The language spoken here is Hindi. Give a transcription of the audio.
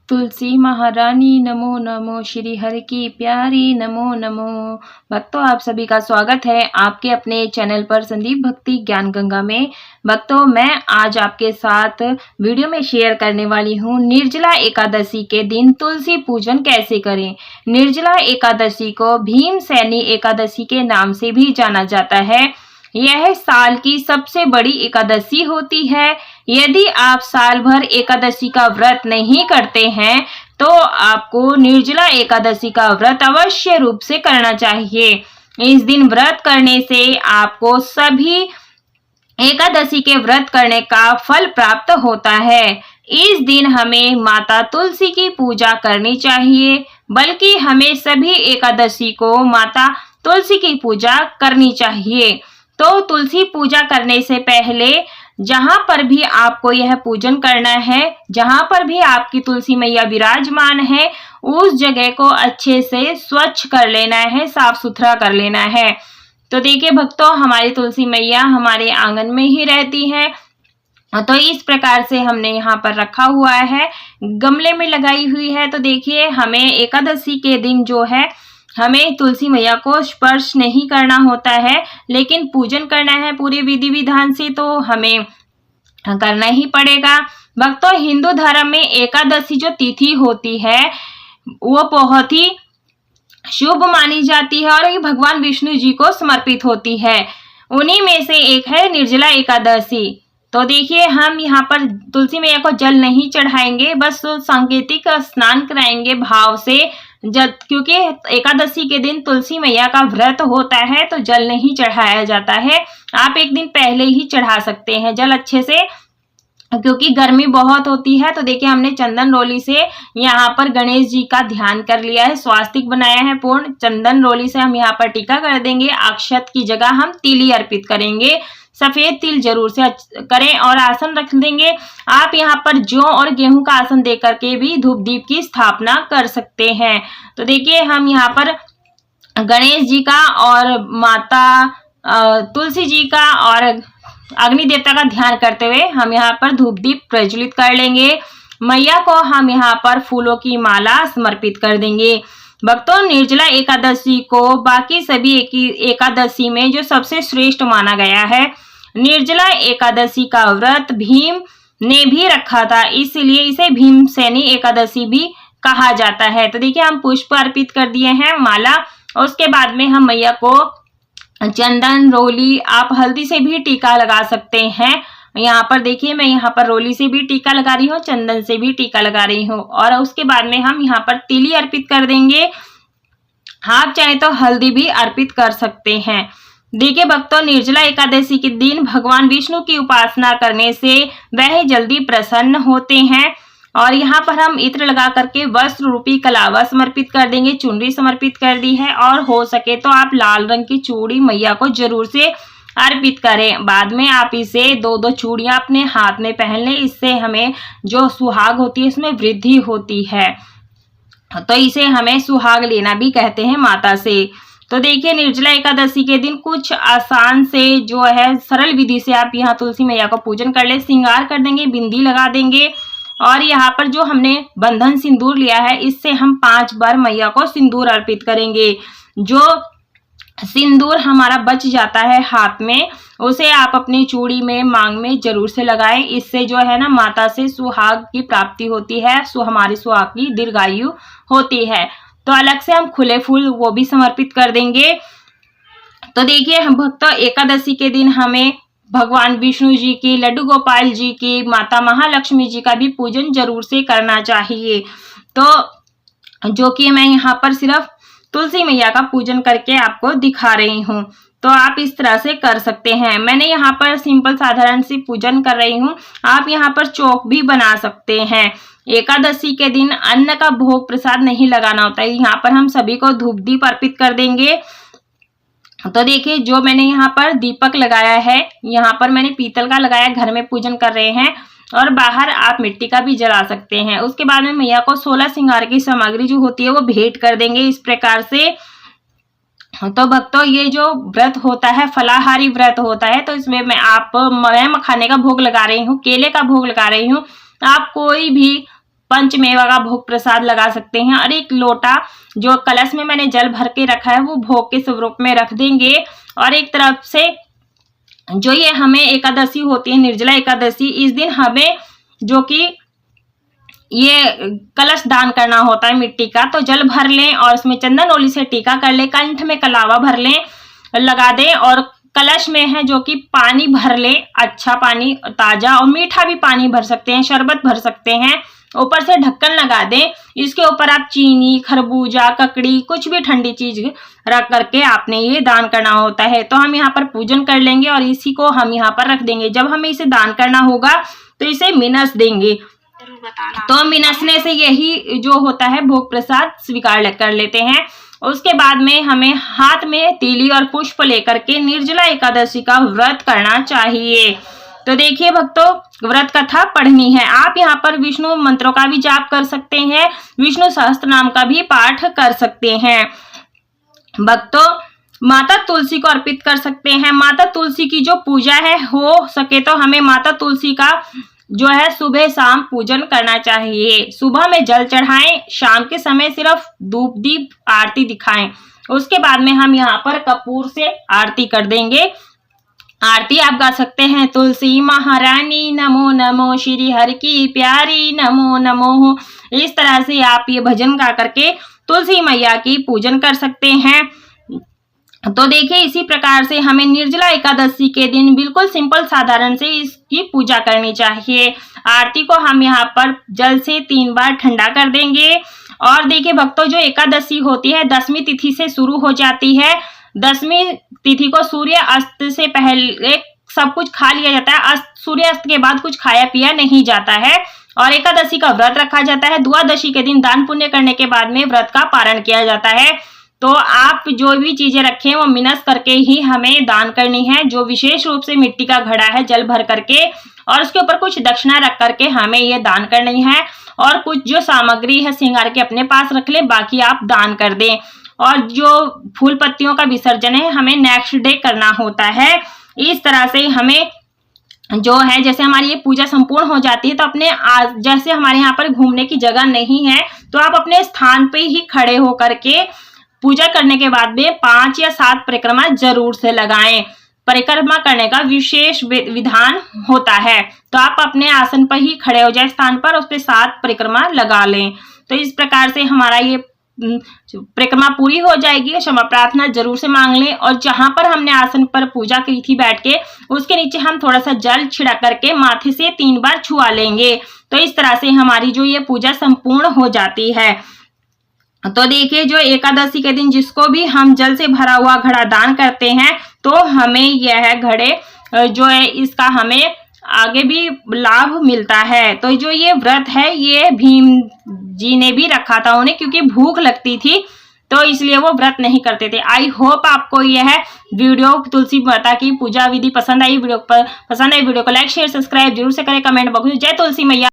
तुलसी महारानी नमो नमो, श्री हरि की प्यारी नमो नमो। भक्तों, आप सभी का स्वागत है आपके अपने चैनल पर संदीप भक्ति ज्ञान गंगा में। भक्तों, मैं आज आपके साथ वीडियो में शेयर करने वाली हूँ निर्जला एकादशी के दिन तुलसी पूजन कैसे करें। निर्जला एकादशी को भीमसेनी एकादशी के नाम से भी जाना जाता है। यह साल की सबसे बड़ी एकादशी होती है। यदि आप साल भर एकादशी का व्रत नहीं करते हैं तो आपको निर्जला एकादशी का व्रत अवश्य रूप से करना चाहिए। इस दिन व्रत करने से आपको सभी एकादशी के व्रत करने का फल प्राप्त होता है। इस दिन हमें माता तुलसी की पूजा करनी चाहिए, बल्कि हमें सभी एकादशी को माता तुलसी की पूजा करनी चाहिए। तो तुलसी पूजा करने से पहले जहां पर भी आपको यह पूजन करना है, जहां पर भी आपकी तुलसी मैया विराजमान है, उस जगह को अच्छे से स्वच्छ कर लेना है, साफ सुथरा कर लेना है। तो देखिए भक्तों, हमारी तुलसी मैया हमारे आंगन में ही रहती है। तो इस प्रकार से हमने यहाँ पर रखा हुआ है, गमले में लगाई हुई है। तो देखिए, हमें एकादशी के दिन जो है हमें तुलसी मैया को स्पर्श नहीं करना होता है, लेकिन पूजन करना है पूरे विधि विधान से, तो हमें करना ही पड़ेगा। भक्तों, हिंदू धर्म में एकादशी जो तिथि होती है वो बहुत ही शुभ मानी जाती है और ये भगवान विष्णु जी को समर्पित होती है। उन्हीं में से एक है निर्जला एकादशी। तो देखिए, हम यहाँ पर तुलसी मैया को जल नहीं चढ़ाएंगे, बस सांकेतिक स्नान कराएंगे भाव से। क्योंकि एकादशी के दिन तुलसी मैया का व्रत होता है तो जल नहीं चढ़ाया जाता है। आप एक दिन पहले ही चढ़ा सकते हैं जल अच्छे से, क्योंकि गर्मी बहुत होती है। तो देखिए, हमने चंदन रोली से यहाँ पर गणेश जी का ध्यान कर लिया है, स्वास्तिक बनाया है पूर्ण। चंदन रोली से हम यहाँ पर टीका कर देंगे। अक्षत की जगह हम तिल अर्पित करेंगे, सफेद तिल जरूर से करें और आसन रख देंगे। आप यहाँ पर जौ और गेहूं का आसन दे करके भी धूप दीप की स्थापना कर सकते हैं। तो देखिए, हम यहाँ पर गणेश जी का और माता तुलसी जी का और अग्नि देवता का ध्यान करते हुए हम यहाँ पर धूप दीप प्रज्वलित कर लेंगे। मैया को हम यहाँ पर फूलों की माला समर्पित कर देंगे। भक्तों, निर्जला एकादशी को बाकी सभी एकादशी में जो सबसे श्रेष्ठ माना गया है। निर्जला एकादशी का व्रत भीम ने भी रखा था, इसलिए इसे भीमसेनी एकादशी भी कहा जाता है। तो देखिए, हम पुष्प अर्पित कर दिए हैं, माला, और उसके बाद में हम मैया को चंदन रोली, आप हल्दी से भी टीका लगा सकते हैं। यहाँ पर देखिए, मैं यहाँ पर रोली से भी टीका लगा रही हूँ, चंदन से भी टीका लगा रही हूँ, और उसके बाद में हम यहाँ पर तिली अर्पित कर देंगे। आप चाहे तो हल्दी भी अर्पित कर सकते हैं। देखिए भक्तों, निर्जला एकादशी के दिन भगवान विष्णु की उपासना करने से वह जल्दी प्रसन्न होते हैं। और यहाँ पर हम इत्र लगा करके वस्त्र रूपी कलावा समर्पित कर देंगे, चुनरी समर्पित कर दी है, और हो सके तो आप लाल रंग की चूड़ी मैया को जरूर से अर्पित करें। बाद में आप इसे दो दो चूड़ियां अपने हाथ में पहन लें, इससे हमें जो सुहाग होती है इसमें वृद्धि होती है। तो इसे हमें सुहाग लेना भी कहते हैं माता से। तो देखिए, निर्जला एकादशी के दिन कुछ आसान से जो है सरल विधि से आप यहाँ तुलसी मैया का पूजन कर ले। श्रृंगार कर देंगे, बिंदी लगा देंगे, और यहाँ पर जो हमने बंधन सिंदूर लिया है इससे हम 5 बार मैया को सिंदूर अर्पित करेंगे। जो सिंदूर हमारा बच जाता है हाथ में, उसे आप अपनी चूड़ी में, मांग में जरूर से लगाएं। इससे जो है ना माता से सुहाग की प्राप्ति होती है, हमारी सुहाग की दीर्घायु होती है। तो अलग से हम खुले फूल वो भी समर्पित कर देंगे। तो देखिए, हम भक्तों, एकादशी के दिन हमें भगवान विष्णु जी की, लड्डू गोपाल जी की, माता महालक्ष्मी जी का भी पूजन जरूर से करना चाहिए। तो जो कि मैं यहाँ पर सिर्फ तुलसी मैया का पूजन करके आपको दिखा रही हूँ। तो आप इस तरह से कर सकते हैं। मैंने यहाँ पर सिंपल साधारण सी पूजन कर रही हूँ। आप यहाँ पर चौक भी बना सकते हैं। एकादशी के दिन अन्न का भोग प्रसाद नहीं लगाना होता है। यहाँ पर हम सभी को धूप दीप अर्पित कर देंगे। तो देखिए, जो मैंने यहाँ पर दीपक लगाया है, यहाँ पर मैंने पीतल का लगाया, घर में पूजन कर रहे हैं, और बाहर आप मिट्टी का भी जला सकते हैं। उसके बाद में मैया को 16 श्रृंगार की सामग्री जो होती है वो भेंट कर देंगे इस प्रकार से। तो भक्तों, ये जो व्रत होता है फलाहारी व्रत होता है, तो इसमें मैं मखाने का भोग लगा रही हूँ, केले का भोग लगा रही हूँ। आप कोई भी पंचमेवा का भोग प्रसाद लगा सकते हैं। और एक लोटा जो कलश में मैंने जल भर के रखा है वो भोग के स्वरूप में रख देंगे। और एक तरफ से जो ये हमें एकादशी होती है, निर्जला एकादशी, इस दिन हमें जो कि ये कलश दान करना होता है मिट्टी का, तो जल भर लें और उसमें चंदन ओली से टीका कर लें, कंठ में कलावा भर लें, लगा दें। और कलश में है जो कि पानी भर लें, अच्छा पानी ताजा, और मीठा भी पानी भर सकते हैं, शरबत भर सकते हैं। ऊपर से ढक्कन लगा दें। इसके ऊपर आप चीनी, खरबूजा, ककड़ी, कुछ भी ठंडी चीज रख करके आपने ये दान करना होता है। तो हम यहाँ पर पूजन कर लेंगे और इसी को हम यहाँ पर रख देंगे। जब हमें इसे दान करना होगा तो इसे मिनस देंगे। तो मिनसने से यही जो होता है भोग प्रसाद स्वीकार कर लेते हैं। उसके बाद में हमें हाथ में तीली और पुष्प लेकर के निर्जला एकादशी का व्रत करना चाहिए। तो देखिए भक्तों, व्रत कथा पढ़नी है। आप यहाँ पर विष्णु मंत्रों का भी जाप कर सकते हैं, विष्णु सहस्त्र नाम का भी पाठ कर सकते हैं। भक्तों, माता तुलसी को अर्पित कर सकते हैं। माता तुलसी की जो पूजा है, हो सके तो हमें माता तुलसी का जो है सुबह शाम पूजन करना चाहिए। सुबह में जल चढ़ाएं, शाम के समय सिर्फ धूप दीप आरती दिखाएं। उसके बाद में हम यहाँ पर कपूर से आरती कर देंगे। आरती आप गा सकते हैं, तुलसी महारानी नमो नमो, श्री हरि की प्यारी नमो नमो। इस तरह से आप ये भजन गा करके तुलसी मैया की पूजन कर सकते हैं। तो देखिए, इसी प्रकार से हमें निर्जला एकादशी के दिन बिल्कुल सिंपल साधारण से इसकी पूजा करनी चाहिए। आरती को हम यहाँ पर जल से 3 बार ठंडा कर देंगे। और देखिए भक्तों, जो एकादशी होती है 10वीं तिथि से शुरू हो जाती है। 10वीं तिथि को सूर्य अस्त से पहले सब कुछ खा लिया जाता है। सूर्य अस्त के बाद कुछ खाया पिया नहीं जाता है और एकादशी का व्रत रखा जाता है। द्वादशी के दिन दान पुण्य करने के बाद में व्रत का पारण किया जाता है। तो आप जो भी चीजें रखें वो मिनस करके ही हमें दान करनी है। जो विशेष रूप से मिट्टी का घड़ा है जल भर करके, और उसके ऊपर कुछ दक्षिणा रख करके हमें ये दान करनी है। और कुछ जो सामग्री है श्रृंगार के अपने पास रख ले, बाकी आप दान कर दें। और जो फूल पत्तियों का विसर्जन है हमें नेक्स्ट डे करना होता है। इस तरह से हमें जो है, जैसे हमारी ये पूजा संपूर्ण हो जाती है तो अपने जैसे हमारे यहाँ पर घूमने की जगह नहीं है तो आप अपने स्थान पे ही खड़े होकर के पूजा करने के बाद में 5 या 7 परिक्रमा जरूर से लगाएं। परिक्रमा करने का विशेष विधान होता है, तो आप अपने आसन पर ही खड़े हो जाए स्थान पर, उस पर 7 परिक्रमा लगा लें। तो इस प्रकार से हमारा ये परिक्रमा पूरी हो जाएगी। क्षमा प्रार्थना जरूर से मांग लें। और जहां पर हमने आसन पर पूजा की थी बैठ के, उसके नीचे हम थोड़ा सा जल छिड़क करके माथे से 3 बार छुआ लेंगे। तो इस तरह से हमारी जो ये पूजा संपूर्ण हो जाती है। तो देखिए, जो एकादशी के दिन जिसको भी हम जल से भरा हुआ घड़ा दान करते हैं तो हमें यह घड़े जो है इसका हमें आगे भी लाभ मिलता है। तो जो ये व्रत है ये भीम जी ने भी रखा था उन्हें, क्योंकि भूख लगती थी तो इसलिए वो व्रत नहीं करते थे। आई होप आपको यह वीडियो तुलसी माता की पूजा विधि पसंद आई। वीडियो को लाइक शेयर सब्सक्राइब जरूर से करें। कमेंट बॉक्स में जय तुलसी मैया।